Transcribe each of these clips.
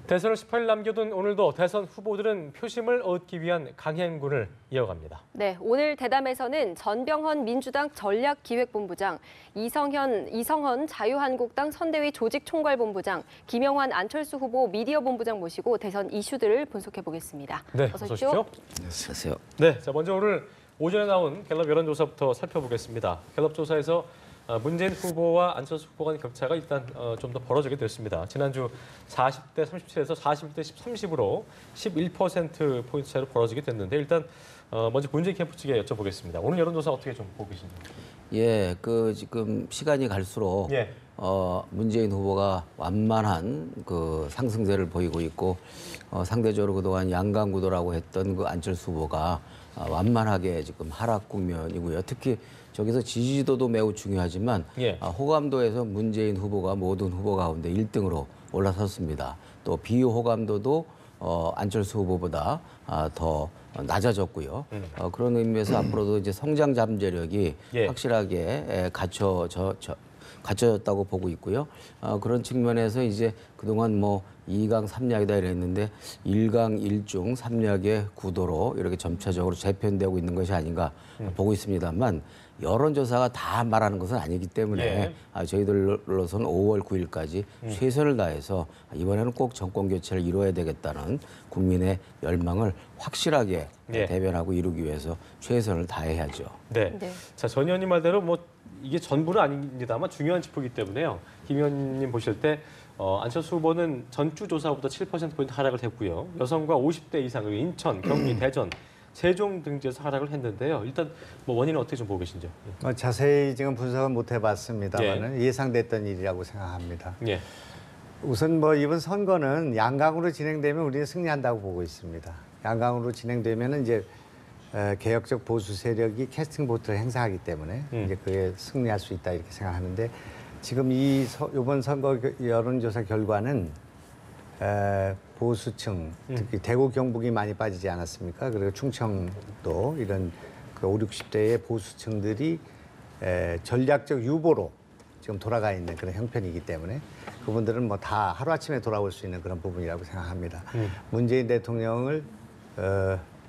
대선을 18일 남겨둔 오늘도 대선 후보들은 표심을 얻기 위한 강행군을 이어갑니다. 네, 오늘 대담에서는 전병헌 민주당 전략기획본부장, 이성헌 자유한국당 선대위 조직총괄본부장, 김영환 안철수 후보 미디어본부장 모시고 대선 이슈들을 분석해보겠습니다. 네, 어서 오십시오. 안녕하세요. 네, 자 먼저 오늘 오전에 나온 갤럽 여론조사부터 살펴보겠습니다. 갤럽 조사에서 문재인 후보와 안철수 후보 간 격차가 일단 좀 더 벌어지게 됐습니다. 지난주 40대 37에서 41대 30으로 11%포인트 차이로 벌어지게 됐는데 일단 먼저 문재인 캠프 측에 여쭤보겠습니다. 오늘 여론조사 어떻게 좀 보고 계신가요? 예, 지금 시간이 갈수록 문재인 후보가 완만한 상승세를 보이고 있고 상대적으로 그동안 양강구도라고 했던 안철수 후보가 완만하게 지금 하락 국면이고요. 특히 저기서 지지도도 매우 중요하지만 호감도에서 문재인 후보가 모든 후보 가운데 1등으로 올라섰습니다. 또 비호감도도 안철수 후보보다 더 낮아졌고요. 그런 의미에서 앞으로도 이제 성장 잠재력이 확실하게 갖춰졌다고 보고 있고요. 그런 측면에서 이제 그동안 2강 3약이다 이랬는데 1강 1중 3약의 구도로 이렇게 점차적으로 재편되고 있는 것이 아닌가 보고 있습니다만 여론조사가 다 말하는 것은 아니기 때문에 저희들로서는 5월 9일까지 최선을 다해서 이번에는 꼭 정권 교체를 이루어야 되겠다는 국민의 열망을 확실하게 대변하고 이루기 위해서 최선을 다해야죠. 네. 자, 전 의원님 말대로 이게 전부는 아닙니다만 중요한 지표이기 때문에요. 김 의원님 보실 때 안철수 후보는 전주 조사보다 7%포인트 하락을 했고요. 여성과 50대 이상, 그리고 인천, 경기, 대전, 세종 등지에서 하락을 했는데요. 일단 원인은 어떻게 좀 보고 계신지요? 자세히 지금 분석은 못 해봤습니다만 예상됐던 일이라고 생각합니다. 우선 이번 선거는 양강으로 진행되면 우리는 승리한다고 보고 있습니다. 양강으로 진행되면 이제 개혁적 보수 세력이 캐스팅 보트를 행사하기 때문에 이제 그게 승리할 수 있다 이렇게 생각하는데 지금 이번 선거 여론조사 결과는 보수층, 특히 대구 경북이 많이 빠지지 않았습니까? 그리고 충청도 이런 5, 60대의 보수층들이 전략적 유보로 지금 돌아가 있는 그런 형편이기 때문에 그분들은 다 하루아침에 돌아올 수 있는 그런 부분이라고 생각합니다. 문재인 대통령을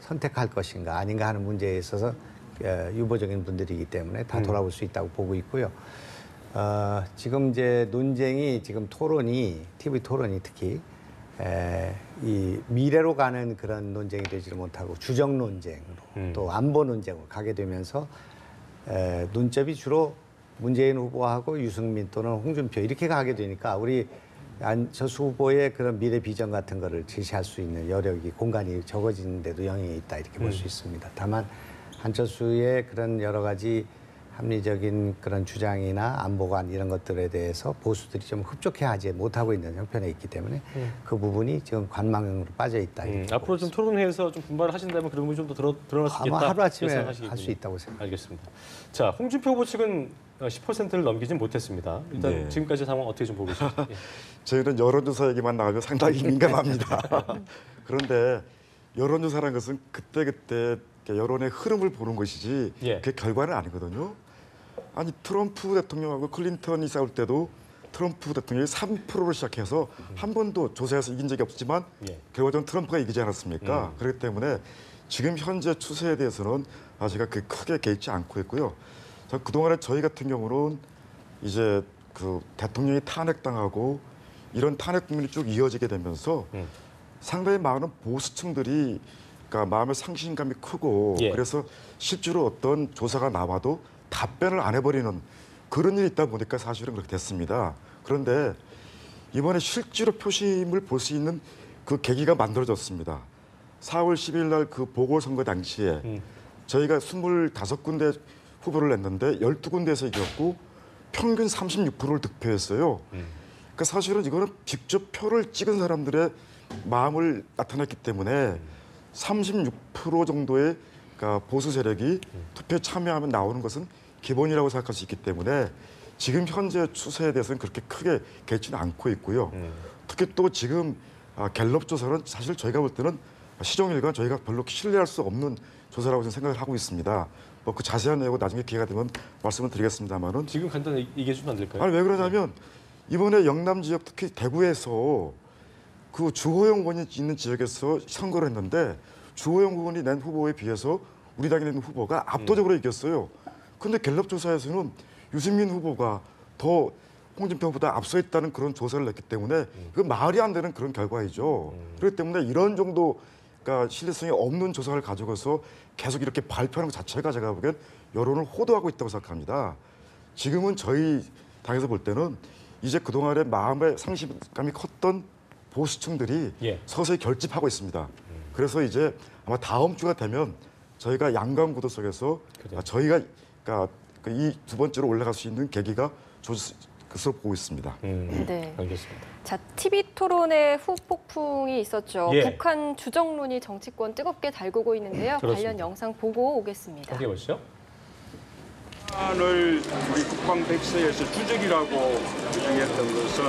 선택할 것인가 아닌가 하는 문제에 있어서 유보적인 분들이기 때문에 다 돌아올 수 있다고 보고 있고요. 지금 이제 논쟁이 TV 토론이 특히 이 미래로 가는 그런 논쟁이 되지를 못하고 주적 논쟁으로 또 안보 논쟁으로 가게 되면서 논점이 주로 문재인 후보하고 유승민 또는 홍준표 이렇게 가게 되니까 우리 안철수 후보의 그런 미래 비전 같은 거를 제시할 수 있는 여력이 공간이 적어지는데도 영향이 있다 이렇게 볼 수 있습니다. 다만 안철수의 그런 여러 가지 합리적인 그런 주장이나 안보관 이런 것들에 대해서 보수들이 좀 흡족해하지 못하고 있는 형편에 있기 때문에 그 부분이 지금 관망으로 빠져 있다. 앞으로 좀 토론회에서 좀 분발을 하신다면 그런 부분이 좀 더 드러날 수 있겠다. 아마 하루아침에 할 수 있다고 생각합니다. 알겠습니다. 자, 홍준표 후보 측은 10%를 넘기진 못했습니다. 일단 지금까지 상황 어떻게 좀 보고 계십니까? 저희는 여론조사 얘기만 나오면 상당히 민감합니다. 그런데 여론조사라는 것은 그때그때 여론의 흐름을 보는 것이지 그게 결과는 아니거든요. 아니 트럼프 대통령하고 클린턴이 싸울 때도 트럼프 대통령이 3%로 시작해서 한 번도 조사에서 이긴 적이 없지만 결과적으로 트럼프가 이기지 않았습니까? 그렇기 때문에 지금 현재 추세에 대해서는 제가 크게 개의치 않고 있고요. 그동안에 저희 같은 경우는 이제 대통령이 탄핵당하고 이런 탄핵 국면이 쭉 이어지게 되면서 상당히 많은 보수층들이 마음의 상실감이 크고 그래서 실제로 어떤 조사가 나와도 답변을 안 해버리는 그런 일이 있다 보니까 사실은 그렇게 됐습니다. 그런데 이번에 실제로 표심을 볼 수 있는 그 계기가 만들어졌습니다. 4월 10일 날 그 보궐선거 당시에 저희가 25군데 후보를 냈는데 12군데에서 이겼고 평균 36%를 득표했어요. 그러니까 사실은 이거는 직접 표를 찍은 사람들의 마음을 나타냈기 때문에 36% 정도의 보수 세력이 투표에 참여하면 나오는 것은 기본이라고 생각할 수 있기 때문에 지금 현재 추세에 대해서는 그렇게 크게 개의치는 않고 있고요. 특히 또 지금 갤럽 조사는 사실 저희가 볼 때는 시종일관 저희가 별로 신뢰할 수 없는 조사라고 생각을 하고 있습니다. 그 자세한 내용은 나중에 기회가 되면 말씀을 드리겠습니다만은 지금 간단히 얘기해 주시면 안 될까요? 아니 왜 그러냐면 이번에 영남 지역 특히 대구에서 그 주호영 의원이 있는 지역에서 선거를 했는데 주호영 의원이 낸 후보에 비해서 우리 당이 낸 후보가 압도적으로 이겼어요. 근데 갤럽 조사에서는 유승민 후보가 더 홍준표 후보보다 앞서 있다는 그런 조사를 냈기 때문에 그 말이 안 되는 그런 결과이죠. 그렇기 때문에 이런 정도 그러니까 신뢰성이 없는 조사를 가져가서 계속 이렇게 발표하는 것 자체가 제가 보기엔 여론을 호도하고 있다고 생각합니다. 지금은 저희 당에서 볼 때는 이제 그동안에 마음의 상실감이 컸던 보수층들이 서서히 결집하고 있습니다. 그래서 이제 아마 다음 주가 되면 저희가 양강 구도 속에서 저희가 그러니까 이 두 번째로 올라갈 수 있는 계기가 조질 것으로 보고 있습니다. 네. 알겠습니다. 자, TV 토론에 후폭풍이 있었죠. 예. 북한 주적론이 정치권 뜨겁게 달구고 있는데요. 그렇습니다. 관련 영상 보고 오겠습니다. 함께 보시죠. 북한을 우리 국방 백서에서 주적이라고 규정했던 것은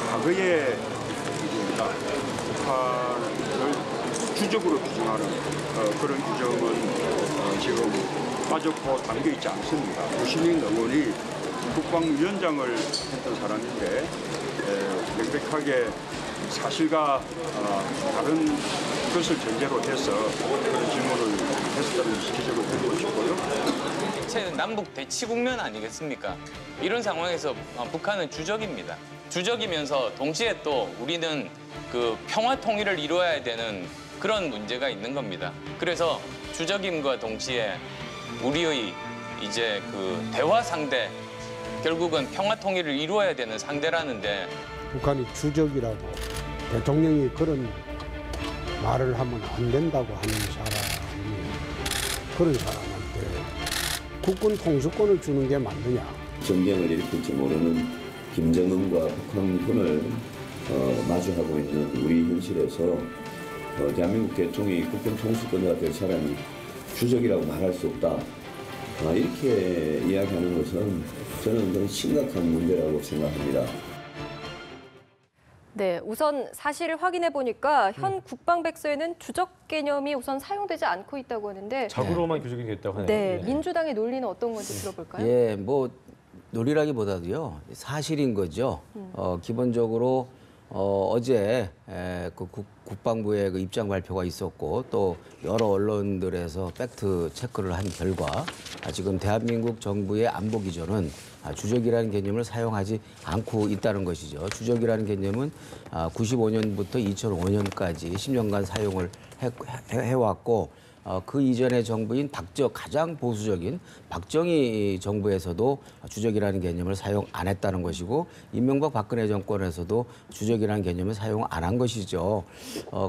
과거의 규정입니다. 북한을 주적으로 규정하는 그런 규정은 지금 빠졌고 담겨 있지 않습니다. 유시민 의원이 국방위원장을 했던 사람인데 명백하게 사실과 다른 것을 전제로 해서 그런 질문을 했었다는 기적을 드리고 싶고요. 대체는 남북 대치 국면 아니겠습니까? 이런 상황에서 북한은 주적입니다. 주적이면서 동시에 또 우리는 그 평화 통일을 이루어야 되는 그런 문제가 있는 겁니다. 그래서 주적임과 동시에 우리의 이제 그 대화 상대, 결국은 평화 통일을 이루어야 되는 상대라는데 북한이 주적이라고 대통령이 그런 말을 하면 안 된다고 하는 사람이 그런 사람한테 국군 통수권을 주는 게 맞느냐. 전쟁을 일으킬지 모르는 김정은과 북한군을 마주하고 있는 우리 현실에서 대한민국 대통령이 국군 통수권자가 될 사람이 주적이라고 말할 수 없다. 이렇게 이야기하는 것은 저는 그런 심각한 문제라고 생각합니다. 네, 우선 사실을 확인해 보니까 현 국방백서에는 주적 개념이 우선 사용되지 않고 있다고 하는데 적으로만 규정이 됐다고 하네요. 네, 민주당의 논리는 어떤 건지 들어볼까요? 예, 뭐 논리라기보다도요 사실인 거죠. 기본적으로 어제 그 국방부의 그 입장 발표가 있었고 또 여러 언론들에서 팩트 체크를 한 결과 지금 대한민국 정부의 안보 기조는 주적이라는 개념을 사용하지 않고 있다는 것이죠. 주적이라는 개념은 95년부터 2005년까지 10년간 사용을 해왔고 그 이전의 정부인 가장 보수적인 박정희 정부에서도 주적이라는 개념을 사용 안 했다는 것이고 이명박 박근혜 정권에서도 주적이라는 개념을 사용 안 한 것이죠.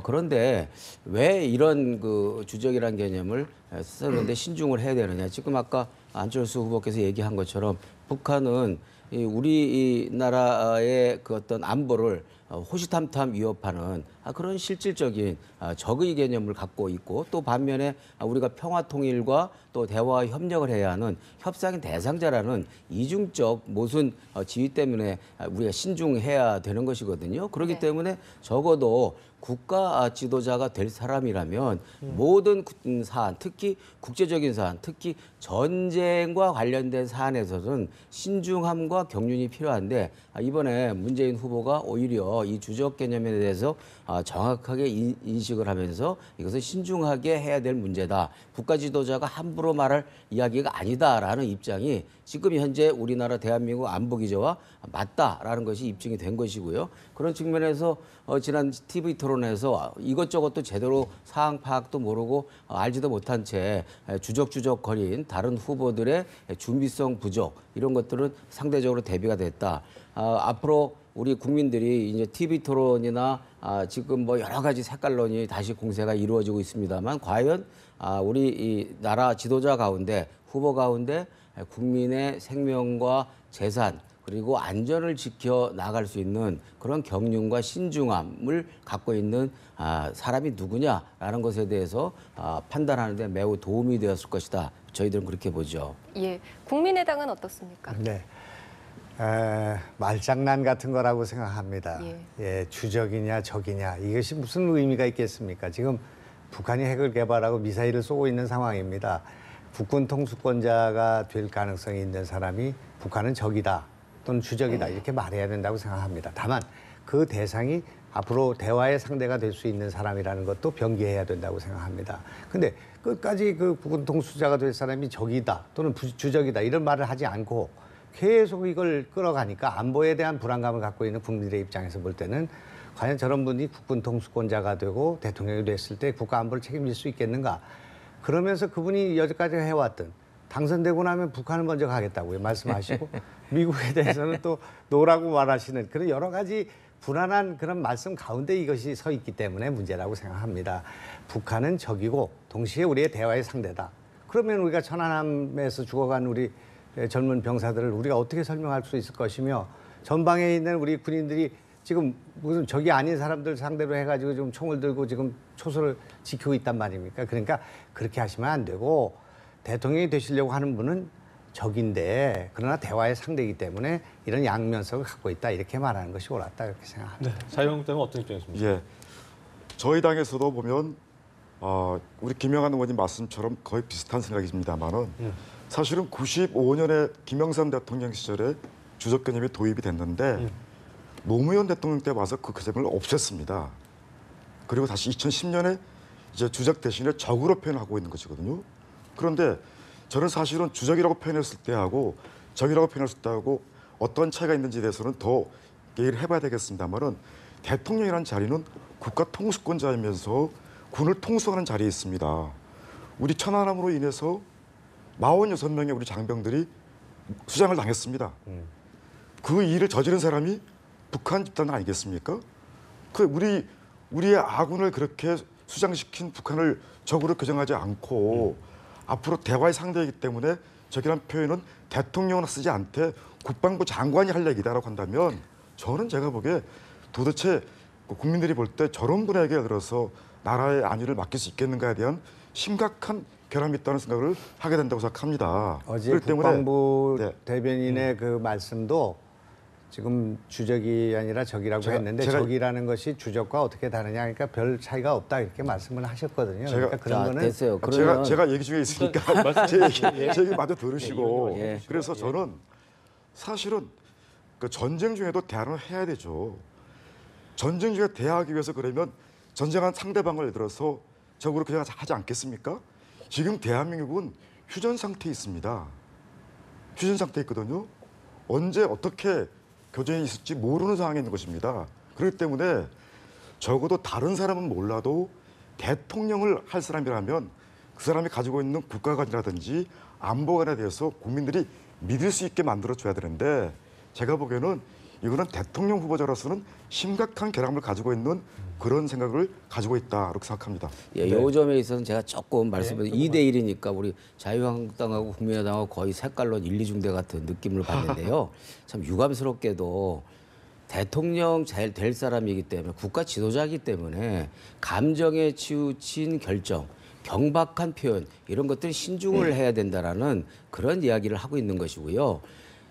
그런데 왜 이런 그 주적이라는 개념을 썼는데 신중을 해야 되느냐. 지금 아까 안철수 후보께서 얘기한 것처럼 북한은 우리나라의 그 어떤 안보를 호시탐탐 위협하는 그런 실질적인 적의 개념을 갖고 있고 또 반면에 우리가 평화 통일과 또 대화와 협력을 해야 하는 협상의 대상자라는 이중적 모순 지위 때문에 우리가 신중해야 되는 것이거든요. 그렇기 때문에 적어도 국가 지도자가 될 사람이라면 모든 사안, 특히 국제적인 사안, 특히 전쟁과 관련된 사안에서는 신중함과 경륜이 필요한데 이번에 문재인 후보가 오히려 이 주적 개념에 대해서 정확하게 인식을 하면서 이것을 신중하게 해야 될 문제다. 국가 지도자가 함부로 말할 이야기가 아니다라는 입장이 지금 현재 우리나라 대한민국 안보 기조와 맞다라는 것이 입증이 된 것이고요. 그런 측면에서 지난 TV 토론에서 이것저것도 제대로 사항 파악도 모르고 알지도 못한 채 주적주적 거린 다른 후보들의 준비성 부족 이런 것들은 상대적으로 대비가 됐다. 앞으로 우리 국민들이 이제 TV 토론이나 지금 뭐 여러 가지 색깔론이 다시 공세가 이루어지고 있습니다만 과연 우리 이 나라 지도자 가운데 후보 가운데 국민의 생명과 재산 그리고 안전을 지켜 나갈 수 있는 그런 경륜과 신중함을 갖고 있는 사람이 누구냐라는 것에 대해서 판단하는 데 매우 도움이 되었을 것이다. 저희들은 그렇게 보죠. 예, 국민의당은 어떻습니까? 네. 말장난 같은 거라고 생각합니다. 예, 주적이냐 적이냐 이것이 무슨 의미가 있겠습니까? 지금 북한이 핵을 개발하고 미사일을 쏘고 있는 상황입니다. 국군 통수권자가 될 가능성이 있는 사람이 북한은 적이다 또는 주적이다 이렇게 말해야 된다고 생각합니다. 다만 그 대상이 앞으로 대화의 상대가 될 수 있는 사람이라는 것도 병기해야 된다고 생각합니다. 근데 끝까지 그 국군 통수자가 될 사람이 적이다 또는 주적이다 이런 말을 하지 않고 계속 이걸 끌어가니까 안보에 대한 불안감을 갖고 있는 국민들의 입장에서 볼 때는 과연 저런 분이 국군 통수권자가 되고 대통령이 됐을 때 국가 안보를 책임질 수 있겠는가. 그러면서 그분이 여태까지 해왔던 당선되고 나면 북한을 먼저 가겠다고요 말씀하시고 미국에 대해서는 또 노라고 말하시는 그런 여러 가지 불안한 그런 말씀 가운데 이것이 서 있기 때문에 문제라고 생각합니다. 북한은 적이고 동시에 우리의 대화의 상대다. 그러면 우리가 천안함에서 죽어간 우리 젊은 병사들을 우리가 어떻게 설명할 수 있을 것이며 전방에 있는 우리 군인들이 지금 무슨 적이 아닌 사람들 상대로 해가지고 지금 총을 들고 지금 초소를 지키고 있단 말입니까? 그러니까 그렇게 하시면 안 되고 대통령이 되시려고 하는 분은 적인데 그러나 대화의 상대이기 때문에 이런 양면성을 갖고 있다 이렇게 말하는 것이 옳았다 그렇게 생각합니다. 네. 자유한국당은 어떤 입장이십니까? 예, 저희 당에서도 보면 우리 김영한 의원님 말씀처럼 거의 비슷한 생각입니다만은 사실은 95년에 김영삼 대통령 시절에 주적 개념이 도입이 됐는데 노무현 대통령 때 와서 그 개념을 없앴습니다. 그리고 다시 2010년에 이제 주적 대신에 적으로 표현하고 있는 것이거든요. 그런데 저는 사실은 주적이라고 표현했을 때하고 적이라고 표현했을 때하고 어떤 차이가 있는지에 대해서는 더 얘기를 해봐야 되겠습니다만은 대통령이라는 자리는 국가 통수권자이면서 군을 통수하는 자리에 있습니다. 우리 천안함으로 인해서 46명의 우리 장병들이 수장을 당했습니다. 그 일을 저지른 사람이 북한 집단 아니겠습니까? 그 우리의 아군을 그렇게 수장시킨 북한을 적으로 규정하지 않고 앞으로 대화의 상대이기 때문에 적이라는 표현은 대통령은 쓰지 않되 국방부 장관이 할 얘기다라고 한다면 저는 제가 보기에 도대체 국민들이 볼 때 저런 분에게 들어서 나라의 안위를 맡길 수 있겠는가에 대한 심각한 결함이 있다는 생각을 하게 된다고 생각합니다. 어제 국방부 대변인의 그 말씀도 지금 주적이 아니라 적이라고 했는데 적이라는 것이 주적과 어떻게 다르냐 그러니까 별 차이가 없다 이렇게 말씀을 하셨거든요. 그러니까 그런 거는 됐어요. 제가 얘기 중에 있으니까 제 얘기 마저 들으시고 그래서 저는 사실은 그 전쟁 중에도 대화를 해야 되죠. 전쟁 중에 대화하기 위해서 그러면 전쟁한 상대방을 예를 들어서 적으로 그냥 하지 않겠습니까? 지금 대한민국은 휴전 상태에 있습니다. 휴전 상태에 있거든요. 언제 어떻게 교전이 있을지 모르는 상황에 있는 것입니다. 그렇기 때문에 적어도 다른 사람은 몰라도 대통령을 할 사람이라면 그 사람이 가지고 있는 국가관이라든지 안보관에 대해서 국민들이 믿을 수 있게 만들어줘야 되는데 제가 보기에는 이거는 대통령 후보자로서는 심각한 결함을 가지고 있는 그런 생각을 가지고 있다 이렇게 생각합니다. 예, 이 점에 있어서는 제가 조금 말씀드리면 2대 1이니까 우리 자유한국당하고 국민의당하고 거의 색깔로 1, 2중대 같은 느낌을 받는데요. 참 유감스럽게도 대통령 될 사람이기 때문에 국가 지도자이기 때문에 감정에 치우친 결정, 경박한 표현 이런 것들이 신중을 해야 된다라는 그런 이야기를 하고 있는 것이고요.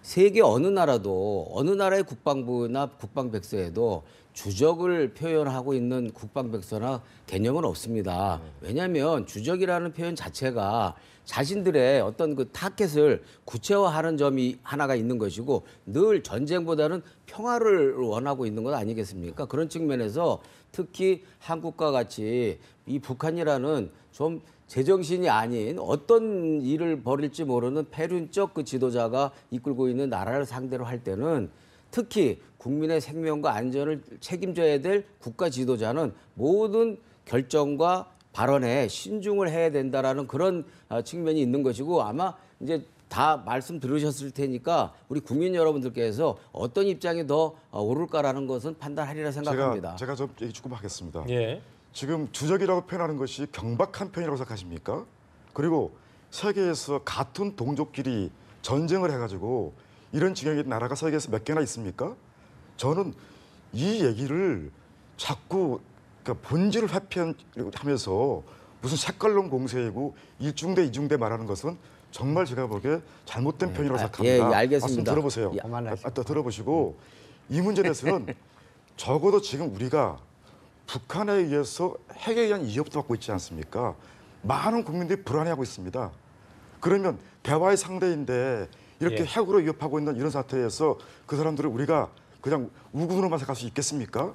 세계 어느 나라도 어느 나라의 국방부나 국방백서에도 주적을 표현하고 있는 국방백서나 개념은 없습니다. 왜냐하면 주적이라는 표현 자체가 자신들의 어떤 그 타켓을 구체화하는 점이 하나가 있는 것이고 늘 전쟁보다는 평화를 원하고 있는 것 아니겠습니까? 그런 측면에서 특히 한국과 같이 이 북한이라는 좀 제정신이 아닌 어떤 일을 벌일지 모르는 패륜적 그 지도자가 이끌고 있는 나라를 상대로 할 때는 특히 국민의 생명과 안전을 책임져야 될 국가 지도자는 모든 결정과 발언에 신중을 해야 된다라는 그런 측면이 있는 것이고 아마 이제 다 말씀 들으셨을 테니까 우리 국민 여러분들께서 어떤 입장이 더 옳을까라는 것은 판단하리라 생각합니다. 제가 좀 얘기 조금 하겠습니다. 예. 지금 주적이라고 표현하는 것이 경박한 표현이라고 생각하십니까? 그리고 세계에서 같은 동족끼리 전쟁을 해가지고 이런 지경의 나라가 세계에서 몇 개나 있습니까? 저는 이 얘기를 자꾸 그러니까 본질을 회피하면서 무슨 색깔론 공세이고 1중대, 2중대 말하는 것은 정말 제가 보기에 잘못된 표현이라고 생각합니다. 예, 알겠습니다. 말씀 들어보세요. 또 들어보시고 이 문제에 대해서는 적어도 지금 우리가 북한에 의해서 핵에 의한 위협도 받고 있지 않습니까? 많은 국민들이 불안해하고 있습니다. 그러면 대화의 상대인데 이렇게 핵으로 위협하고 있는 이런 사태에서 그 사람들을 우리가 그냥 우군으로만 생각할 수 있겠습니까?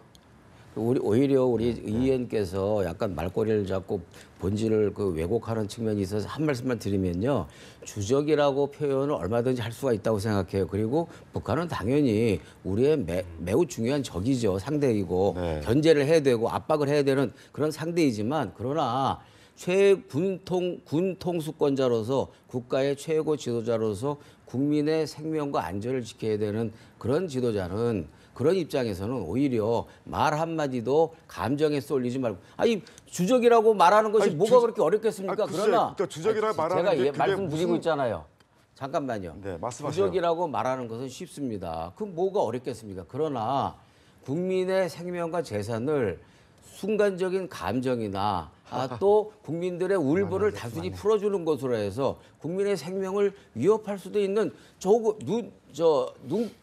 오히려 우리 의원께서 약간 말꼬리를 잡고 본질을 그 왜곡하는 측면이 있어서 한 말씀만 드리면요. 주적이라고 표현을 얼마든지 할 수가 있다고 생각해요. 그리고 북한은 당연히 우리의 매우 중요한 적이죠. 상대이고 네. 견제를 해야 되고 압박을 해야 되는 그런 상대이지만 그러나 군 통수권자로서 국가의 최고 지도자로서 국민의 생명과 안전을 지켜야 되는 그런 지도자는 그런 입장에서는 오히려 말 한마디도 감정에 쏠리지 말고 아니 주적이라고 말하는 것이 뭐가 그렇게 어렵겠습니까? 글쎄, 그러나 그러니까 주적이라고 말하는 제가 게 그게 말씀드리고 무슨- 있잖아요. 잠깐만요. 네, 말씀하세요. 주적이라고 말하는 것은 쉽습니다. 그 뭐가 어렵겠습니까? 그러나 국민의 생명과 재산을 순간적인 감정이나 또 국민들의 울분을 단순히 풀어주는 것으로 해서 국민의 생명을 위협할 수도 있는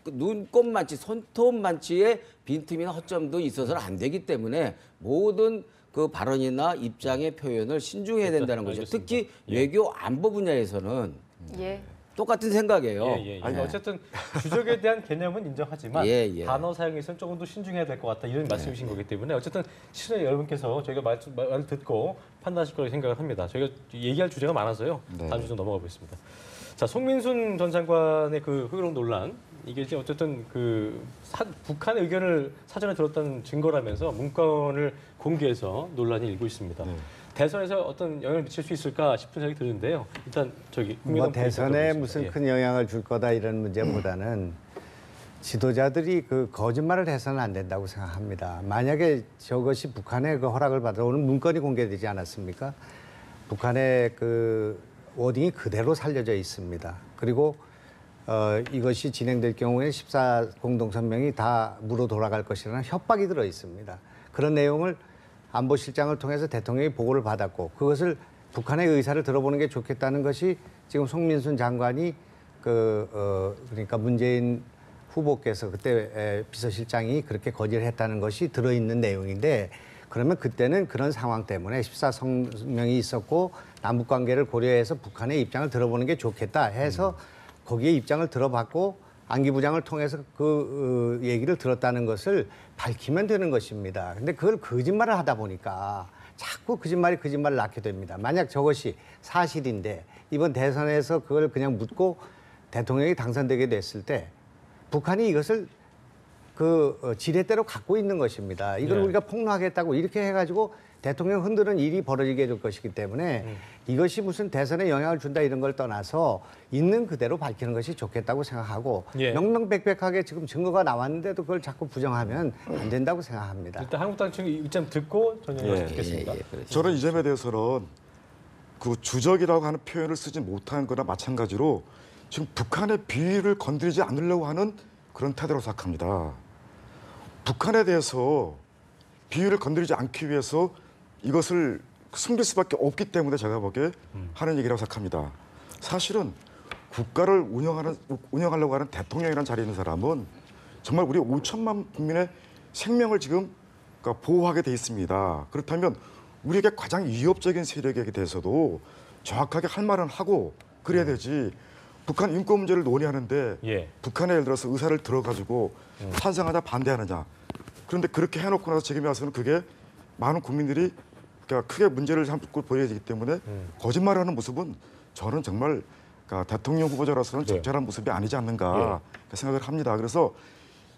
눈꼽만치 손톱만치의 빈틈이나 허점도 있어서는 안 되기 때문에 모든 그 발언이나 입장의 표현을 신중해야 된다는 거죠. 알겠습니다. 특히 외교 안보 분야에서는 예. 똑같은 생각이에요. 아니, 어쨌든 주적에 대한 개념은 인정하지만 예. 단어 사용에서는 조금 더 신중해야 될 것 같다 이런 말씀이신 거기 때문에 어쨌든 시청자 여러분께서 저희가 말을 듣고 판단하실 거라고 생각을 합니다. 저희가 얘기할 주제가 많아서요. 다음 주제 넘어가 보겠습니다. 자, 송민순 전 장관의 그 흐름 논란 이게 이제 어쨌든 북한의 의견을 사전에 들었다는 증거라면서 문건을 공개해서 논란이 일고 있습니다. 대선에서 어떤 영향을 미칠 수 있을까 싶은 생각이 드는데요. 일단 뭐 대선에 무슨 큰 영향을 줄 거다 이런 문제보다는 지도자들이 그 거짓말을 해서는 안 된다고 생각합니다. 만약에 저것이 북한의 그 허락을 받아 오늘 문건이 공개되지 않았습니까? 북한의 그 워딩이 그대로 살려져 있습니다. 그리고 이것이 진행될 경우에 14 공동성명이 다 무로 돌아갈 것이라는 협박이 들어 있습니다. 그런 내용을 안보실장을 통해서 대통령이 보고를 받았고 그것을 북한의 의사를 들어보는 게 좋겠다는 것이 지금 송민순 장관이 그러니까 문재인 후보께서 그때 비서실장이 그렇게 거절을 했다는 것이 들어있는 내용인데 그러면 그때는 그런 상황 때문에 14 성명이 있었고 남북 관계를 고려해서 북한의 입장을 들어보는 게 좋겠다 해서 거기에 입장을 들어봤고 안기 부장을 통해서 그 얘기를 들었다는 것을 밝히면 되는 것입니다. 근데 그걸 거짓말을 하다 보니까 자꾸 거짓말을 낳게 됩니다. 만약 저것이 사실인데 이번 대선에서 그걸 그냥 묻고 대통령이 당선되게 됐을 때 북한이 이것을 지렛대로 갖고 있는 것입니다. 이걸 우리가 폭로하겠다고 이렇게 해가지고 대통령 흔드는 일이 벌어지게 될 것이기 때문에 이것이 무슨 대선에 영향을 준다 이런 걸 떠나서 있는 그대로 밝히는 것이 좋겠다고 생각하고 명명백백하게 지금 증거가 나왔는데도 그걸 자꾸 부정하면 안 된다고 생각합니다. 일단 한국당 측 입장 듣고 전혀 듣겠습니다. 저는 이 점에 대해서는 그 주적이라고 하는 표현을 쓰지 못한 거나 마찬가지로 지금 북한의 비위를 건드리지 않으려고 하는 그런 태도로 생각합니다. 북한에 대해서 비위를 건드리지 않기 위해서 이것을 숨길 수밖에 없기 때문에 제가 보기에 하는 얘기라고 생각합니다. 사실은 국가를 운영하려고 하는 대통령이라는 자리에 있는 사람은 정말 우리 5천만 국민의 생명을 지금 보호하게 돼 있습니다. 그렇다면 우리에게 가장 위협적인 세력에 대해서도 정확하게 할 말은 하고 그래야 되지. 북한 인권 문제를 논의하는데 북한에 예를 들어서 의사를 들어가지고 찬성하냐 반대하느냐. 그런데 그렇게 해놓고 나서 책임이 와서는 그게 많은 국민들이 그러니까 크게 문제를 삼고 보여야 되기 때문에 거짓말하는 모습은 저는 정말 그러니까 대통령 후보자로서는 적절한 모습이 아니지 않는가 생각을 합니다. 그래서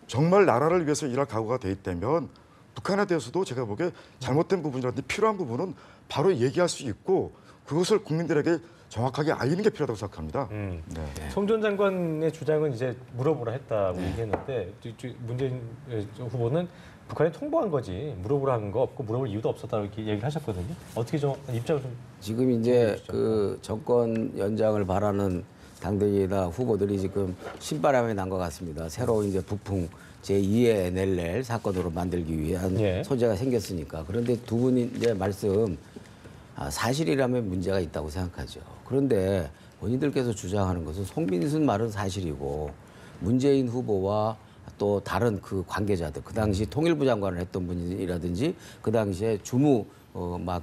정말 나라를 위해서 일할 각오가 돼 있다면 북한에 대해서도 제가 보기에 잘못된 부분이라든지 필요한 부분은 바로 얘기할 수 있고 그것을 국민들에게 정확하게 알리는 게 필요하다고 생각합니다. 송 전 장관의 주장은 이제 물어보라 했다고 얘기했는데 문재인 후보는 북한에 통보한 거지 물어보라 하는 거 없고 물어볼 이유도 없었다고 이렇게 얘기를 하셨거든요. 어떻게 좀 입장을 좀 지금 이제 그 정권 연장을 바라는 당들이나 후보들이 지금 신바람이 난 것 같습니다. 새로 이제 북풍 제2의 NLL 사건으로 만들기 위한 소재가 생겼으니까. 그런데 두 분이 이제 말씀 사실이라면 문제가 있다고 생각하죠. 그런데 본인들께서 주장하는 것은 송민순 말은 사실이고 문재인 후보와 또 다른 그 관계자들, 그 당시 통일부 장관을 했던 분이라든지 그 당시에 주무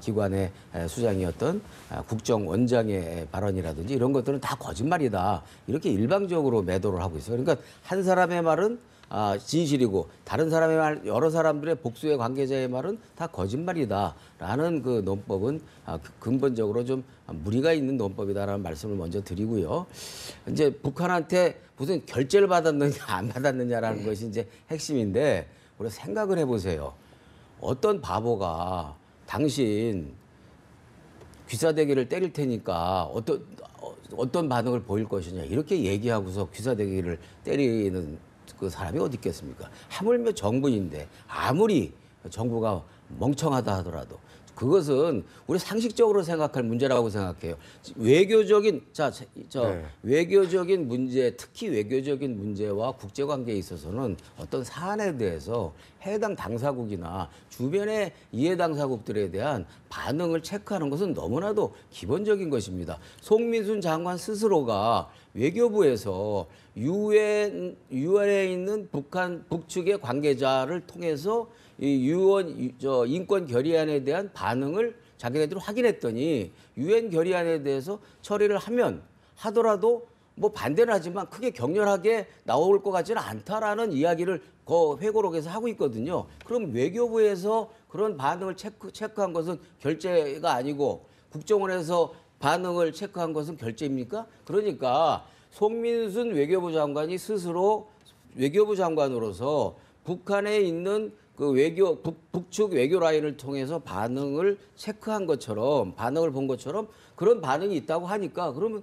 기관의 수장이었던 국정원장의 발언이라든지 이런 것들은 다 거짓말이다. 이렇게 일방적으로 매도를 하고 있어요. 그러니까 한 사람의 말은 진실이고 다른 사람의 말, 여러 사람들의 복수의 관계자의 말은 다 거짓말이다라는 그 논법은 근본적으로 좀 무리가 있는 논법이다라는 말씀을 먼저 드리고요. 이제 북한한테 무슨 결제를 받았느냐 안 받았느냐라는 것이 이제 핵심인데 우리 생각을 해보세요. 어떤 바보가 당신 귀사대기를 때릴 테니까 어떤 반응을 보일 것이냐 이렇게 얘기하고서 귀사대기를 때리는 그 사람이 어디 있겠습니까? 하물며 정부인데 아무리 정부가 멍청하다 하더라도 그것은 우리 상식적으로 생각할 문제라고 생각해요. 외교적인 외교적인 문제, 특히 외교적인 문제와 국제관계에 있어서는 어떤 사안에 대해서 해당 당사국이나 주변의 이해 당사국들에 대한 반응을 체크하는 것은 너무나도 기본적인 것입니다. 송민순 장관 스스로가 외교부에서 유엔에 있는 북측의 관계자를 통해서 이 인권 결의안에 대한 반응을 자기네들이 확인했더니 유엔 결의안에 대해서 처리를 하더라도 뭐 반대는 하지만 크게 격렬하게 나올 것 같지는 않다라는 이야기를 그 회고록에서 하고 있거든요. 그럼 외교부에서 그런 반응을 체크한 것은 결제가 아니고 국정원에서 반응을 체크한 것은 결제입니까? 그러니까 송민순 외교부 장관이 스스로 외교부 장관으로서 북한에 있는 그 북측 외교 라인을 통해서 반응을 체크한 것처럼 반응을 본 것처럼 그런 반응이 있다고 하니까 그러면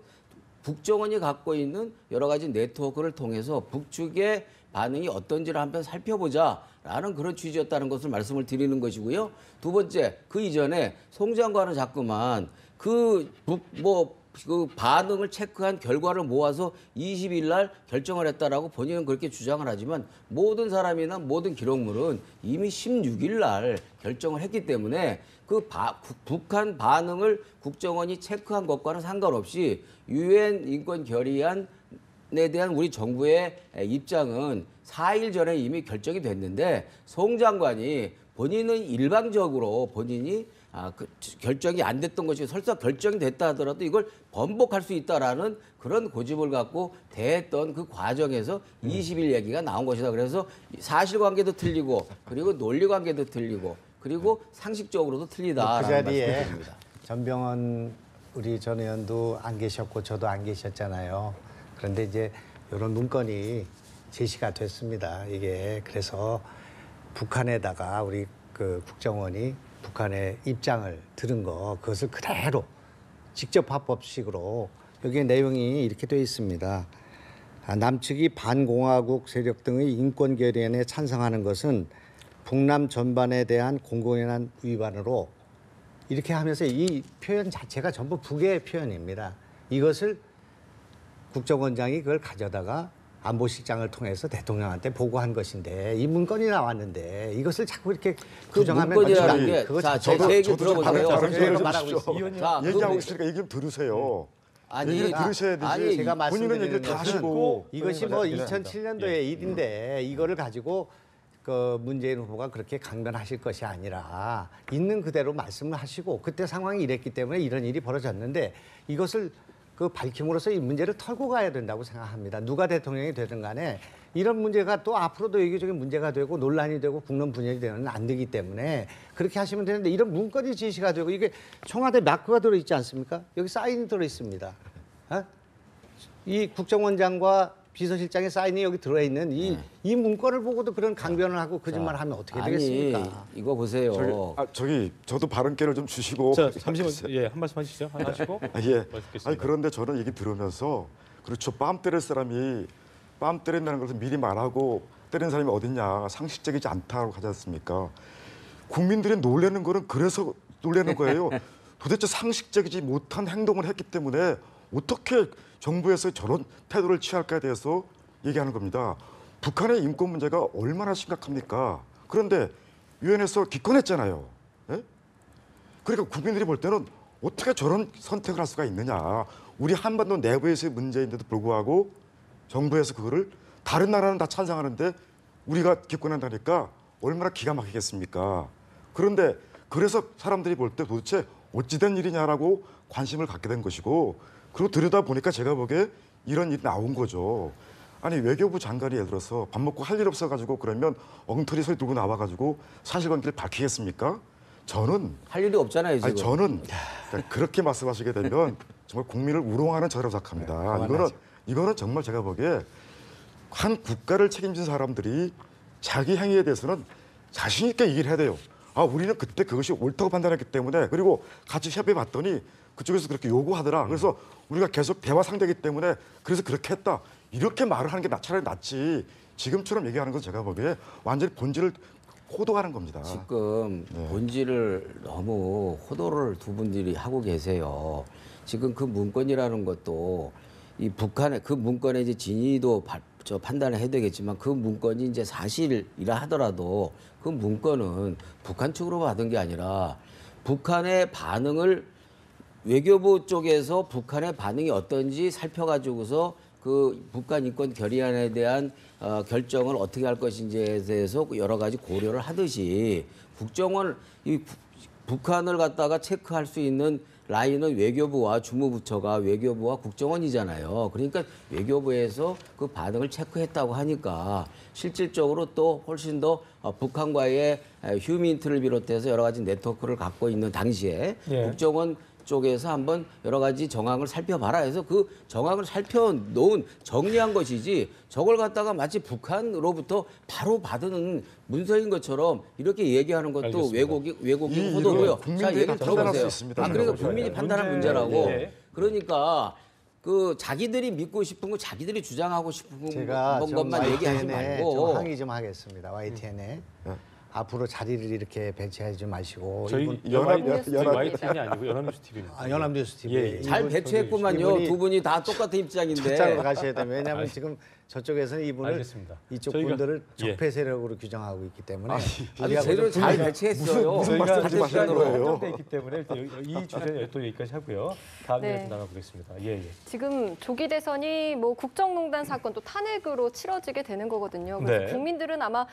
국정원이 갖고 있는 여러 가지 네트워크를 통해서 북측의 반응이 어떤지를 한번 살펴보자라는 그런 취지였다는 것을 말씀을 드리는 것이고요. 두 번째, 그 이전에 송 장관은 자꾸만 그 반응을 체크한 결과를 모아서 20일 날 결정을 했다라고 본인은 그렇게 주장을 하지만 모든 사람이나 모든 기록물은 이미 16일 날 결정을 했기 때문에 그 북한 반응을 국정원이 체크한 것과는 상관없이 유엔 인권 결의안에 대한 우리 정부의 입장은 4일 전에 이미 결정이 됐는데 송 장관이 본인은 일방적으로 본인이 결정이 안 됐던 것이 설사 결정이 됐다 하더라도 이걸 번복할 수 있다라는 그런 고집을 갖고 대했던 그 과정에서 20일 얘기가 나온 것이다. 그래서 사실관계도 틀리고 그리고 논리관계도 틀리고 그리고 상식적으로도 틀리다. 그 자리에 전병헌 우리 전 의원도 안 계셨고 저도 안 계셨잖아요. 그런데 이제 이런 문건이 제시가 됐습니다. 이게 그래서 북한에다가 우리 그 국정원이 북한의 입장을 들은 거 그것을 그대로 직접 화법식으로 여기에 내용이 이렇게 되어 있습니다. 남측이 반공화국 세력 등의 인권 결의안에 찬성하는 것은 북남 전반에 대한 공공연한 위반으로 이렇게 하면서 이 표현 자체가 전부 북의 표현입니다. 이것을 국정원장이 그걸 가져다가 안보실장을 통해서 대통령한테 보고한 것인데 이 문건이 나왔는데 이것을 자꾸 이렇게 부정하면 문건이라는 게 저도 얘기 들어보세요. 제가 말하고 있습니다. 얘기하고 있으니까 얘기 좀 들으세요. 얘기를 들으셔야 되지. 제가 본인은 얘기를 다 하시고 이것이 뭐 2007년도의 일인데 이거를 가지고 그 문재인 후보가 그렇게 강변하실 것이 아니라 있는 그대로 말씀을 하시고 그때 상황이 이랬기 때문에 이런 일이 벌어졌는데 이것을 그 밝힘으로써 이 문제를 털고 가야 된다고 생각합니다. 누가 대통령이 되든 간에 이런 문제가 또 앞으로도 외교적인 문제가 되고 논란이 되고 국론 분열이 되면 안 되기 때문에 그렇게 하시면 되는데 이런 문건이 제시가 되고 이게 청와대 마크가 들어있지 않습니까? 여기 사인이 들어있습니다. 이 국정원장과 비서실장의 사인이 여기 들어있는 이 문건을 보고도 그런 강변을 하고 거짓말을 하면 어떻게 되겠습니까? 이거 보세요. 저도 발언기를 좀 주시고. 자, 잠시만 한 말씀 하시죠. 하시고. 그런데 저는 얘기 들으면서 그렇죠. 뺨 때릴 사람이 뺨 때린다는 것을 미리 말하고 때리는 사람이 어딨냐. 상식적이지 않다고 하지 않습니까? 국민들이 놀라는 거는 그래서 놀라는 거예요. 도대체 상식적이지 못한 행동을 했기 때문에 어떻게 정부에서 저런 태도를 취할까에 대해서 얘기하는 겁니다. 북한의 인권 문제가 얼마나 심각합니까? 그런데 유엔에서 기권했잖아요. 예? 그러니까 국민들이 볼 때는 어떻게 저런 선택을 할 수가 있느냐. 우리 한반도 내부에서의 문제인데도 불구하고 정부에서 그거를 다른 나라는 다 찬성하는데 우리가 기권한다니까 얼마나 기가 막히겠습니까? 그런데 그래서 사람들이 볼 때 도대체 어찌된 일이냐라고 관심을 갖게 된 것이고 그리고 들여다보니까 제가 보기에 이런 일이 나온 거죠. 아니 외교부 장관이 예를 들어서 밥 먹고 할 일 없어가지고 그러면 엉터리 소리 들고 나와가지고 사실관계를 밝히겠습니까? 저는 할 일이 없잖아요 지금. 아니 저는 그렇게 말씀하시게 되면 정말 국민을 우롱하는 저라고 생각합니다. 이거는 정말 제가 보기에 한 국가를 책임진 사람들이 자기 행위에 대해서는 자신 있게 얘기를 해야 돼요. 아 우리는 그때 그것이 옳다고 판단했기 때문에 그리고 같이 협의해 봤더니 그쪽에서 그렇게 요구하더라. 그래서 우리가 계속 대화 상대이기 때문에 그래서 그렇게 했다. 이렇게 말을 하는 게 차라리 낫지. 지금처럼 얘기하는 건 제가 보기에 완전히 본질을 호도하는 겁니다. 지금 본질을 너무 호도를 두 분들이 하고 계세요. 지금 그 문건이라는 것도 이 북한의 그 문건의 이제 진위도 판단을 해야 되겠지만 그 문건이 이제 사실이라 하더라도 그 문건은 북한 측으로 받은 게 아니라 북한의 반응을 외교부 쪽에서 북한의 반응이 어떤지 살펴가지고서 그 북한 인권 결의안에 대한 결정을 어떻게 할 것인지에 대해서 여러 가지 고려를 하듯이 국정원 이 북한을 갖다가 체크할 수 있는 라인은 외교부와 주무부처가 외교부와 국정원이잖아요. 그러니까 외교부에서 그 반응을 체크했다고 하니까 실질적으로 또 훨씬 더 북한과의 휴민트를 비롯해서 여러 가지 네트워크를 갖고 있는 당시에 국정원 쪽에서 한번 여러 가지 정황을 살펴봐라 해서 그 정황을 살펴놓은 정리한 것이지 저걸 갖다가 마치 북한으로부터 바로 받은 문서인 것처럼 이렇게 얘기하는 것도 알겠습니다. 왜곡이 호도고요. 자, 얘기를 들어보세요. 있습니다. 그러니까 국민이 판단할 문제라고. 예. 그러니까 그 자기들이 믿고 싶은 거 자기들이 주장하고 싶은 제가 것만 얘기하지 말고 좀 항의 좀 하겠습니다. YTN에 앞으로 자리를 이렇게 배치하지 마시고 저희 YTN이 아니고 연합뉴스 TV입니다. 연합뉴스 TV 예. 잘 배치했구만요. 두 분이 다 똑같은 입장인데. 첫장으로 가셔야 돼요. 왜냐하면 지금 저쪽에서는 이분을 알겠습니다. 이쪽 저희가- 분들을 적폐 세력으로 규정하고 있기 때문에 아니 제대로 잘 배치했어요. 무슨 말씀인지 같은 마시는 시간으로. 거예요. 한정돼 있기 때문에 일단 이 주제는 또 여기까지 하고요. 다음 네. 얘기 좀 나눠보겠습니다. 예. 지금 조기 대선이 뭐 국정농단 사건 또 탄핵으로 치러지게 되는 거거든요. 그래서 네. 국민들은 아마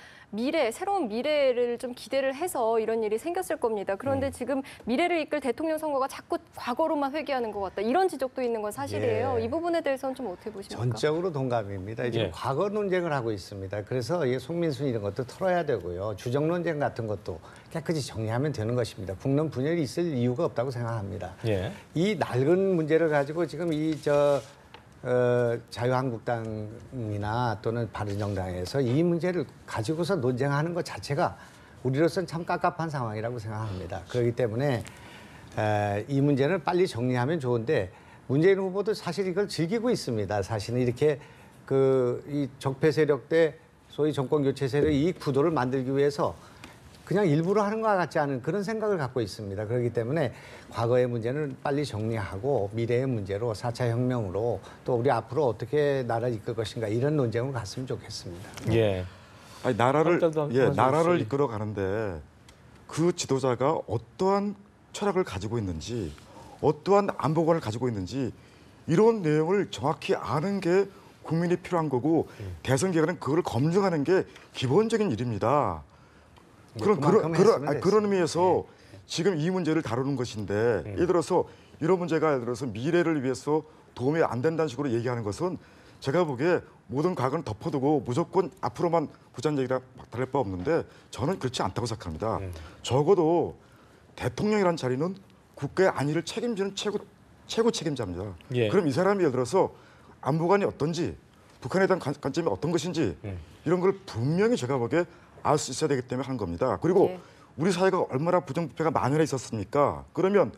새로운 미래를 좀 기대를 해서 이런 일이 생겼을 겁니다. 그런데 지금 미래를 이끌 대통령 선거가 자꾸 과거로만 회귀하는 것 같다. 이런 지적도 있는 건 사실이에요. 예. 이 부분에 대해서는 좀 어떻게 보십니까? 전적으로 동감입니다. 지금 예. 과거 논쟁을 하고 있습니다. 그래서 이 송민순 이런 것도 털어야 되고요. 주적 논쟁 같은 것도 깨끗이 정리하면 되는 것입니다. 국론 분열이 있을 이유가 없다고 생각합니다. 예. 이 낡은 문제를 가지고 지금 자유한국당이나 또는 바른정당에서 이 문제를 가지고서 논쟁하는 것 자체가 우리로서는 참 깝깝한 상황이라고 생각합니다. 그렇기 때문에 이 문제는 빨리 정리하면 좋은데 문재인 후보도 사실 이걸 즐기고 있습니다. 사실은 이렇게 이 적폐 세력 대 소위 정권 교체 세력 이 구도를 만들기 위해서 그냥 일부러 하는 것 같지 않은 그런 생각을 갖고 있습니다. 그렇기 때문에 과거의 문제는 빨리 정리하고 미래의 문제로 4차 혁명으로 또 우리 앞으로 어떻게 나라를 이끌 것인가 이런 논쟁으로 갔으면 좋겠습니다. 예. 아니, 나라를 말씀해 이끌어 가는데 그 지도자가 어떠한 철학을 가지고 있는지, 어떠한 안보관을 가지고 있는지 이런 내용을 정확히 아는 게 국민이 필요한 거고 대선 기간은 그걸 검증하는 게 기본적인 일입니다. 그런 의미에서 지금 이 문제를 다루는 것인데 예를 들어서 이런 문제가 예를 들어서 미래를 위해서 도움이 안 된다는 식으로 얘기하는 것은 제가 보기에 모든 과거는 덮어두고 무조건 앞으로만 보자는 얘기라 다를 바 없는데 저는 그렇지 않다고 생각합니다. 적어도 대통령이라는 자리는 국가의 안위를 책임지는 최고 책임자입니다. 예. 그럼 이 사람이 예를 들어서 안보관이 어떤지 북한에 대한 관점이 어떤 것인지 이런 걸 분명히 제가 보기에 알 수 있어야 되기 때문에 한 겁니다. 그리고 예. 우리 사회가 얼마나 부정부패가 만연해 있었습니까? 그러면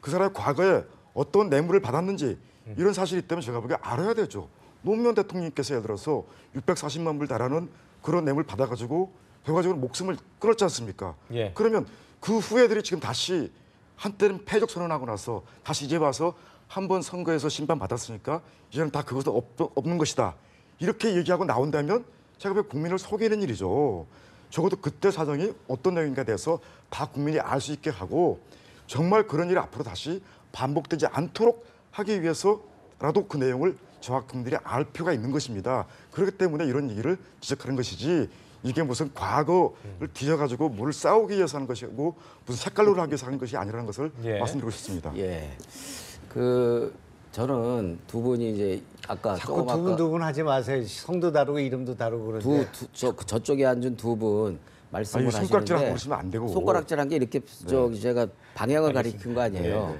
그 사람이 과거에 어떤 뇌물을 받았는지 이런 사실이 있다면 제가 보기에 알아야 되죠. 노무현 대통령께서 예를 들어서 640만 불 달하는 그런 뇌물 받아가지고 결과적으로 목숨을 끊었지 않습니까? 예. 그러면 그 후예들이 지금 다시 한때는 패적 선언하고 나서 다시 이제 와서 한 번 선거에서 심판받았으니까 이제는 다 그것은 없는 것이다. 이렇게 얘기하고 나온다면 제가 왜 국민을 속이는 일이죠. 적어도 그때 사정이 어떤 내용인가에 대해서 다 국민이 알 수 있게 하고 정말 그런 일이 앞으로 다시 반복되지 않도록 하기 위해서라도 그 내용을 정확히 국민들이 알 필요가 있는 것입니다. 그렇기 때문에 이런 얘기를 지적하는 것이지 이게 무슨 과거를 뒤져가지고 뭘 싸우기 위해서 하는 것이고 무슨 색깔로 하기 위해서 하는 것이 아니라는 것을 예. 말씀드리고 싶습니다. 예. 저는 두 분이 이제 아까 자꾸 두 분 하지 마세요. 성도 다르고 이름도 다르고 그런데. 저쪽에 앉은 두 분 말씀을 손가락질하고 하시는데 그러시면 안 되고. 손가락질한 게 이렇게 제가 방향을 가리킨 거 아니에요. 네.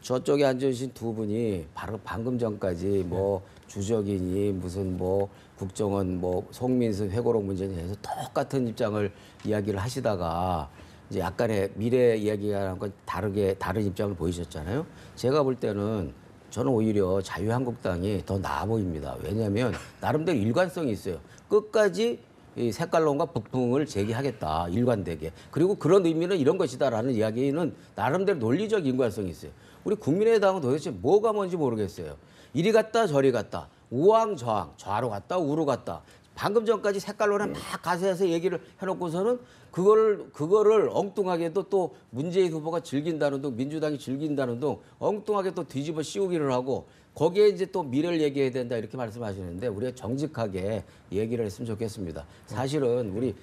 저쪽에 앉으신 두 분이 바로 방금 전까지 뭐 주적이니 무슨 뭐 국정원 뭐 송민순 회고록 문제에 대해서 똑같은 입장을 이야기를 하시다가 이제 약간의 미래 이야기랑 다른 입장을 보이셨잖아요. 제가 볼 때는 저는 오히려 자유한국당이 더 나아 보입니다. 왜냐하면 나름대로 일관성이 있어요. 끝까지 이 색깔론과 북풍을 제기하겠다, 일관되게. 그리고 그런 의미는 이런 것이다라는 이야기는 나름대로 논리적 일관성이 있어요. 우리 국민의당은 도대체 뭐가 뭔지 모르겠어요. 이리 갔다 저리 갔다, 우왕좌왕, 좌로 갔다 우로 갔다. 방금 전까지 색깔론에 막 가세해서 얘기를 해놓고서는 그거를 엉뚱하게도 또 문재인 후보가 즐긴다는 둥, 민주당이 즐긴다는 둥 엉뚱하게 또 뒤집어 씌우기를 하고 거기에 이제 또 미래를 얘기해야 된다 이렇게 말씀하시는데 우리가 정직하게 얘기를 했으면 좋겠습니다. 사실은 우리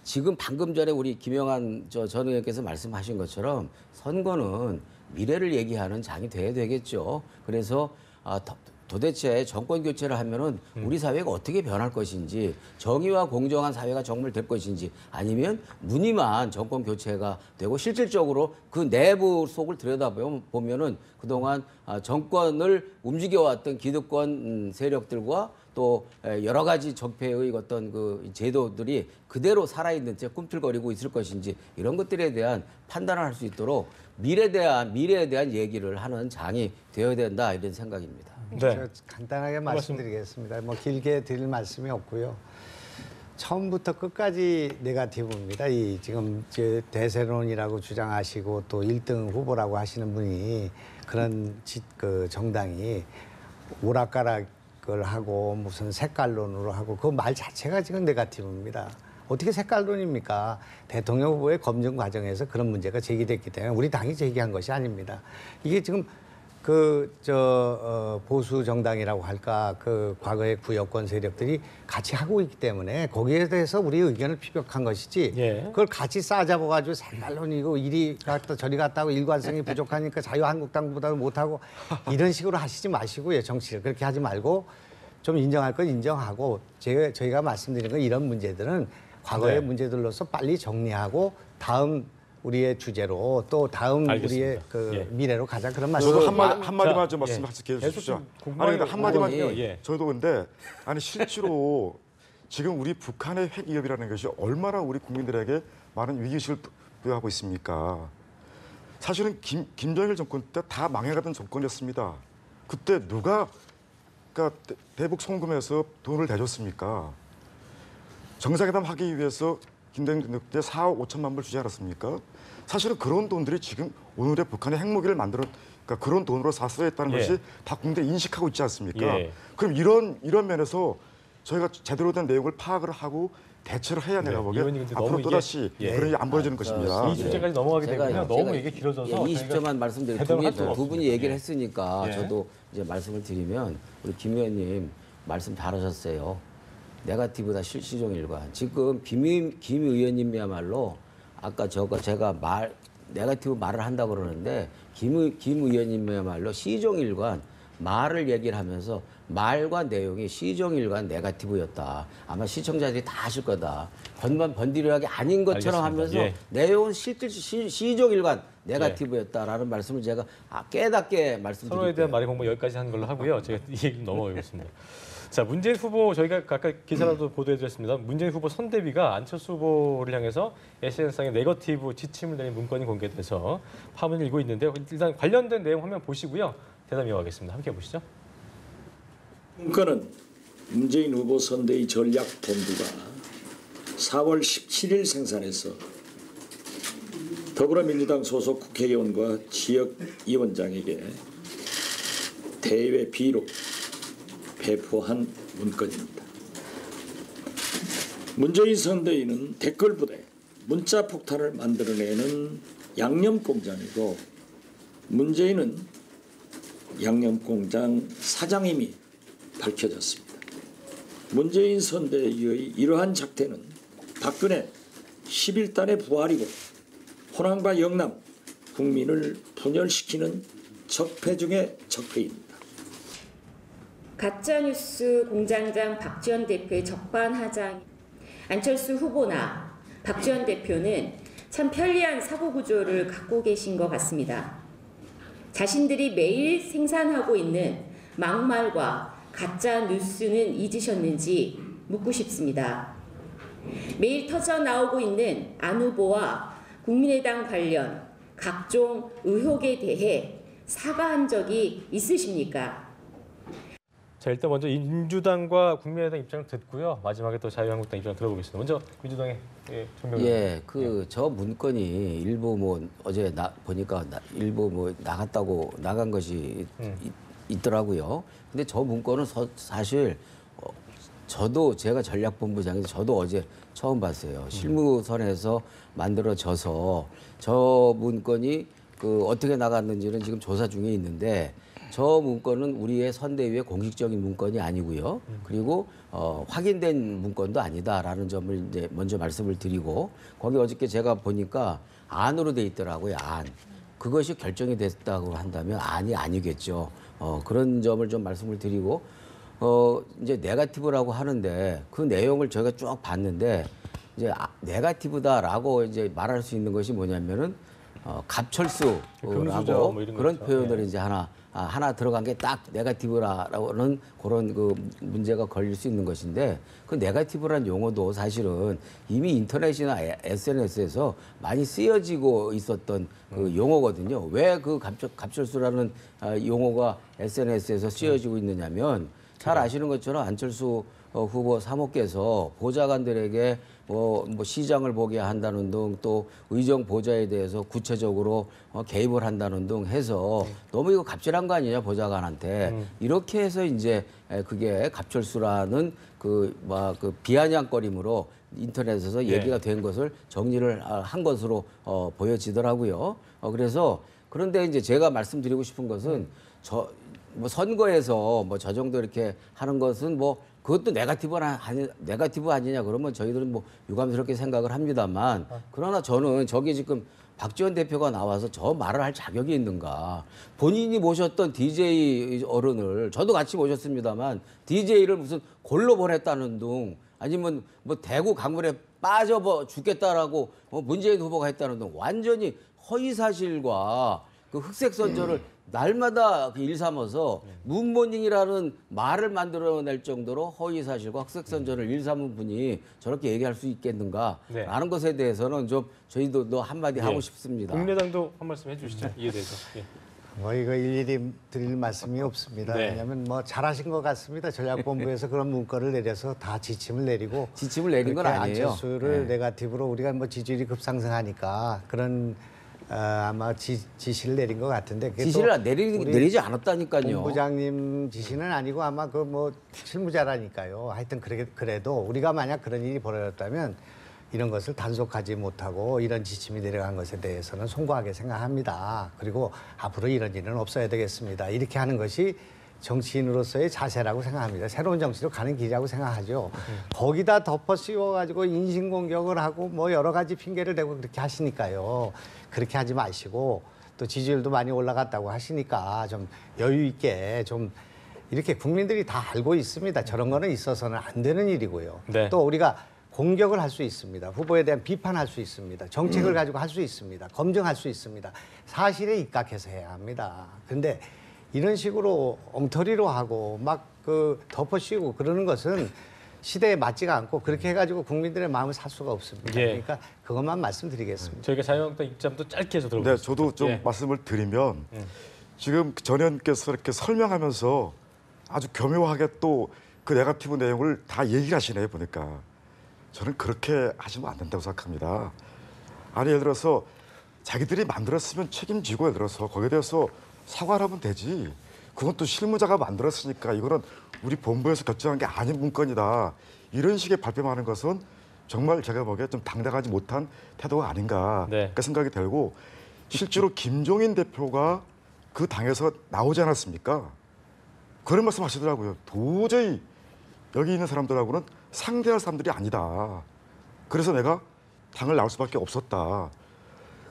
지금 방금 전에 우리 김영한 전 의원께서 말씀하신 것처럼 선거는 미래를 얘기하는 장이 돼야 되겠죠. 그래서 도대체 정권 교체를 하면은 우리 사회가 어떻게 변할 것인지, 정의와 공정한 사회가 정말 될 것인지, 아니면 무늬만 정권 교체가 되고 실질적으로 그 내부 속을 들여다보면은 그동안 정권을 움직여왔던 기득권 세력들과 또 여러 가지 적폐의 어떤 그 제도들이 그대로 살아있는 채 꿈틀거리고 있을 것인지, 이런 것들에 대한 판단을 할 수 있도록 미래에 대한 얘기를 하는 장이 되어야 된다, 이런 생각입니다. 네. 제가 간단하게 말씀드리겠습니다. 뭐 길게 드릴 말씀이 없고요. 처음부터 끝까지 네거티브입니다. 이 지금 대세론이라고 주장하시고 또 1등 후보라고 하시는 분이 그런 그 정당이 오락가락을 하고 무슨 색깔론으로 하고 그 말 자체가 지금 네거티브입니다. 어떻게 색깔론입니까? 대통령 후보의 검증 과정에서 그런 문제가 제기됐기 때문에 우리 당이 제기한 것이 아닙니다. 이게 지금 보수 정당이라고 할까, 그 과거의 구여권 세력들이 같이 하고 있기 때문에 거기에 대해서 우리 의견을 피력한 것이지, 그걸 같이 싸잡아가지고 색깔론이고 이리 갔다 저리 갔다 하고 일관성이 부족하니까 자유한국당보다도 못하고 이런 식으로 하시지 마시고요. 정치를 그렇게 하지 말고 좀 인정할 건 인정하고, 저희가 말씀드린 건 이런 문제들은 과거의 문제들로서 빨리 정리하고 다음 우리의 주제로 또 다음 알겠습니다. 우리의 미래로 가자, 그런 말씀. 저도 한마디만 좀 말씀해 주십시오. 아니, 근데 한마디만요. 저도 근데 실제로 지금 우리 북한의 핵 위협이라는 것이 얼마나 우리 국민들에게 많은 위기의식을 부여하고 있습니까? 사실은 김정일 정권 때 다 망해가던 정권이었습니다. 그때 누가 그러니까 대북 송금해서 돈을 대줬습니까? 정상회담 하기 위해서 김대중 때 4억 5천만 불 주지 않았습니까? 사실은 그런 돈들이 지금 오늘의 북한의 핵무기를 그러니까 그런 돈으로 샀어야했다는 것이 다 국민들이 인식하고 있지 않습니까? 그럼 이런 면에서 저희가 제대로 된 내용을 파악을 하고 대처를 해야 내가 보기에 앞으로 또다시 그런 일이 안 벌어지는 것입니다. 이 주제까지 넘어가게 되면 너무 이게 길어져서 20초만 말씀드리고 두 분이 얘기를 했으니까 저도 이제 말씀을 드리면 우리 김 의원님 말씀 잘하셨어요. 네거티브다 시종일관. 지금 김 의원님이야말로 아까 제가 네거티브 말을 한다고 그러는데 김 의원님이야말로 시종일관 말을 얘기를 하면서 말과 내용이 시종일관 네거티브였다. 아마 시청자들이 다 아실 거다. 번디르하게 아닌 것처럼 하면서 내용은 실질 시종일관 네거티브였다라는 말씀을 제가 깨닫게 말씀드릴게요. 서로에 대한 말의 공부 여기까지 하는 걸로 하고요. 제가 이 얘기 넘어가겠습니다. 자, 문재인 후보 저희가 아까 기사라도 보도해드렸습니다. 문재인 후보 선대위가 안철수 후보를 향해서 SNS상에 네거티브 지침을 내린 문건이 공개돼서 파문을 일고 있는데요. 일단 관련된 내용 화면 보시고요. 대담 이어가겠습니다. 함께 보시죠. 문건은 문재인 후보 선대위 전략본부가 4월 17일 생산해서 더불어민주당 소속 국회의원과 지역위원장에게 대외 비로 배포한 문건입니다. 문재인 선대위는 댓글 부대, 문자 폭탄을 만들어내는 양념공장이고 문재인은 양념공장 사장임이 밝혀졌습니다. 문재인 선대위의 이러한 작태는 박근혜 11단의 부활이고 호남과 영남 국민을 분열시키는 적폐 중의 적폐입니다. 가짜뉴스 공장장 박지원 대표의 적반하장 안철수 후보나 박지원 대표는 참 편리한 사고 구조를 갖고 계신 것 같습니다. 자신들이 매일 생산하고 있는 막말과 가짜 뉴스는 잊으셨는지 묻고 싶습니다. 매일 터져 나오고 있는 안 후보와 국민의당 관련 각종 의혹에 대해 사과한 적이 있으십니까? 자, 일단 먼저 민주당과 국민의당 입장을 듣고요. 마지막에 또 자유한국당 입장을 들어보겠습니다. 먼저 민주당의 정명훈. 저 문건이 일부 뭐 어제 보니까 일부 뭐 나간 것이 있더라고요. 근데 저 문건은 사실 저도 제가 전략본부장인데 저도 어제 처음 봤어요. 실무선에서 만들어져서 저 문건이 어떻게 나갔는지는 지금 조사 중에 있는데 저 문건은 우리의 선대위의 공식적인 문건이 아니고요. 그리고 확인된 문건도 아니다라는 점을 이제 먼저 말씀을 드리고 거기 어저께 제가 보니까 안으로 돼 있더라고요. 안. 그것이 결정이 됐다고 한다면 안이 아니겠죠. 그런 점을 좀 말씀을 드리고 이제 네거티브라고 하는데 그 내용을 저희가 쭉 봤는데 이제 네거티브다라고 이제 말할 수 있는 것이 뭐냐면은 갑철수라고 뭐 이런 그런 거죠. 표현을 이제 하나 들어간 게 딱 네거티브라는 그런 그 문제가 걸릴 수 있는 것인데 그 네거티브라는 용어도 사실은 이미 인터넷이나 SNS에서 많이 쓰여지고 있었던 그 용어거든요. 왜 그 갑철수라는 용어가 SNS에서 쓰여지고 있느냐면 잘 아시는 것처럼 안철수 후보 사모께서 보좌관들에게 뭐 시장을 보게 한다는 등 또 의정 보좌에 대해서 구체적으로 개입을 한다는 등 해서 너무 이거 갑질한 거 아니냐 보좌관한테 이렇게 해서 이제 그게 갑철수라는 그 비아냥거림으로 인터넷에서 얘기가 된 것을 정리를 한 것으로 보여지더라고요. 그래서 그런데 이제 제가 말씀드리고 싶은 것은 뭐 선거에서 뭐 저 정도 이렇게 하는 것은 뭐 그것도 네거티브 아니냐 그러면 저희들은 뭐 유감스럽게 생각을 합니다만 그러나 저는 저기 지금 박지원 대표가 나와서 저 말을 할 자격이 있는가. 본인이 모셨던 DJ 어른을 저도 같이 모셨습니다만 DJ를 무슨 골로 보냈다는 등 아니면 뭐 대구 강물에 빠져 죽겠다라고 문재인 후보가 했다는 등 완전히 허위사실과 그 흑색선전을 날마다 일삼아서 문모닝이라는 말을 만들어낼 정도로 허위사실과 흑색선전을 일삼은 분이 저렇게 얘기할 수 있겠는가라는 것에 대해서는 좀 저희도 한마디 하고 싶습니다. 국민의당도 한 말씀 해주시죠. 이에 대해서. 뭐 이거 일일이 드릴 말씀이 없습니다. 왜냐하면 뭐 잘하신 것 같습니다. 전략본부에서 그런 문건을 내려서 다 지침을 내린 건 아니에요. 안철수를 네거티브로 우리가 뭐 지지율이 급상승하니까 그런 아마 지시를 내린 것 같은데 지시를 내리지 않았다니까요. 본부장님 지시는 아니고 아마 그 뭐 실무자라니까요. 하여튼 그래도 우리가 만약 그런 일이 벌어졌다면 이런 것을 단속하지 못하고 이런 지침이 내려간 것에 대해서는 송구하게 생각합니다. 그리고 앞으로 이런 일은 없어야 되겠습니다. 이렇게 하는 것이 정치인으로서의 자세라고 생각합니다. 새로운 정치로 가는 길이라고 생각하죠. 거기다 덮어 씌워가지고 인신공격을 하고 뭐 여러 가지 핑계를 대고 그렇게 하시니까요. 그렇게 하지 마시고 또 지지율도 많이 올라갔다고 하시니까 좀 여유 있게 좀 이렇게 국민들이 다 알고 있습니다. 저런 거는 있어서는 안 되는 일이고요. 네. 또 우리가 공격을 할 수 있습니다. 후보에 대한 비판할 수 있습니다. 정책을 가지고 할 수 있습니다. 검증할 수 있습니다. 사실에 입각해서 해야 합니다. 근데 이런 식으로 엉터리로 하고 막 덮어 씌우고 그러는 것은 시대에 맞지가 않고 그렇게 해가지고 국민들의 마음을 살 수가 없습니다. 그러니까 그것만 말씀드리겠습니다. 저희가 자유한국당 입장도 짧게 해서 들어보겠습니다. 네, 저도 좀 말씀을 드리면 지금 전 의원께서 이렇게 설명하면서 아주 교묘하게 또 그 네거티브 내용을 다 얘기를 하시네요, 보니까. 저는 그렇게 하시면 안 된다고 생각합니다. 아니, 예를 들어서 자기들이 만들었으면 책임지고 예를 들어서 거기에 대해서 사과를 하면 되지. 그건 또 실무자가 만들었으니까 이거는 우리 본부에서 결정한 게 아닌 문건이다. 이런 식의 발표하는 것은 정말 제가 보기에 좀 당당하지 못한 태도가 아닌가 그 생각이 들고 실제로 김종인 대표가 그 당에서 나오지 않았습니까? 그런 말씀 하시더라고요. 도저히 여기 있는 사람들하고는 상대할 사람들이 아니다. 그래서 내가 당을 나올 수밖에 없었다.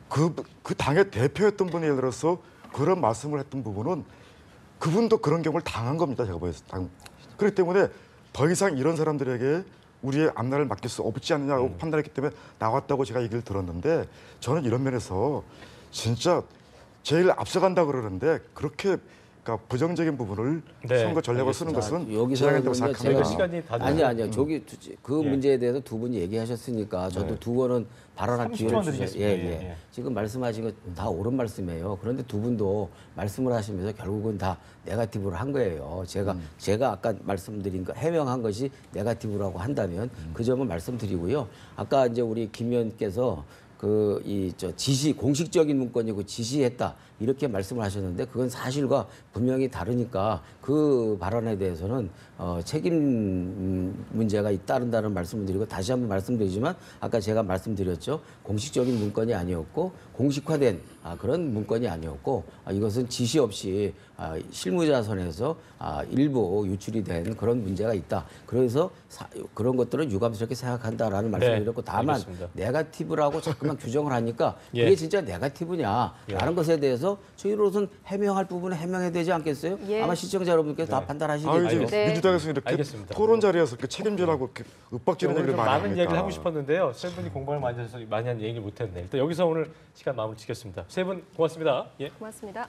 그 당의 대표였던 분이 예를 들어서 그런 말씀을 했던 부분은 그분도 그런 경험을 당한 겁니다. 제가 보였을 때. 그렇기 때문에 더 이상 이런 사람들에게 우리의 앞날을 맡길 수 없지 않느냐고 판단했기 때문에 나왔다고 제가 얘기를 들었는데 저는 이런 면에서 진짜 제일 앞서간다 그러는데 그렇게 그러니까 부정적인 부분을 선거 전략으로 쓰는 것은 지향한다고 생각합니다. 시간이 다 아니요. 저기 그 문제에 대해서 두 분이 얘기하셨으니까 저도 두 번은 발언할 기회를 주세요. 예. 지금 말씀하신 거 다 옳은 말씀이에요. 그런데 두 분도 말씀을 하시면서 결국은 다 네거티브로 한 거예요. 제가 아까 말씀드린 거 해명한 것이 네거티브라고 한다면 그 점은 말씀드리고요. 아까 이제 우리 김 의원께서 지시 공식적인 문건이고 지시했다 이렇게 말씀을 하셨는데 그건 사실과 분명히 다르니까 그 발언에 대해서는 책임 문제가 따른다는 말씀을 드리고 다시 한번 말씀드리지만 아까 제가 말씀드렸죠. 공식적인 문건이 아니었고 공식화된 그런 문건이 아니었고 이것은 지시 없이 실무자선에서 일부 유출이 된 그런 문제가 있다. 그래서 그런 것들은 유감스럽게 생각한다라는 말씀을 드렸고 다만 알겠습니다. 네거티브라고 자꾸만 규정을 하니까 그게 진짜 네거티브냐라는 것에 대해서 저희로서는 해명할 부분은 해명해야 되지 않겠어요? 아마 시청자 여러분께서 다 판단하시겠죠. 이제 민주당에서 이렇게 알겠습니다. 토론 자리에서 이렇게 책임지라고 이렇게 윽박지르는 얘기를 많이 많은 합니까? 얘기를 하고 싶었는데요. 세 분이 공방을 많이 해서 많이 한 얘기를 못했네. 일단 여기서 오늘 시간 마무리 짓겠습니다. 세 분 고맙습니다. 예. 고맙습니다.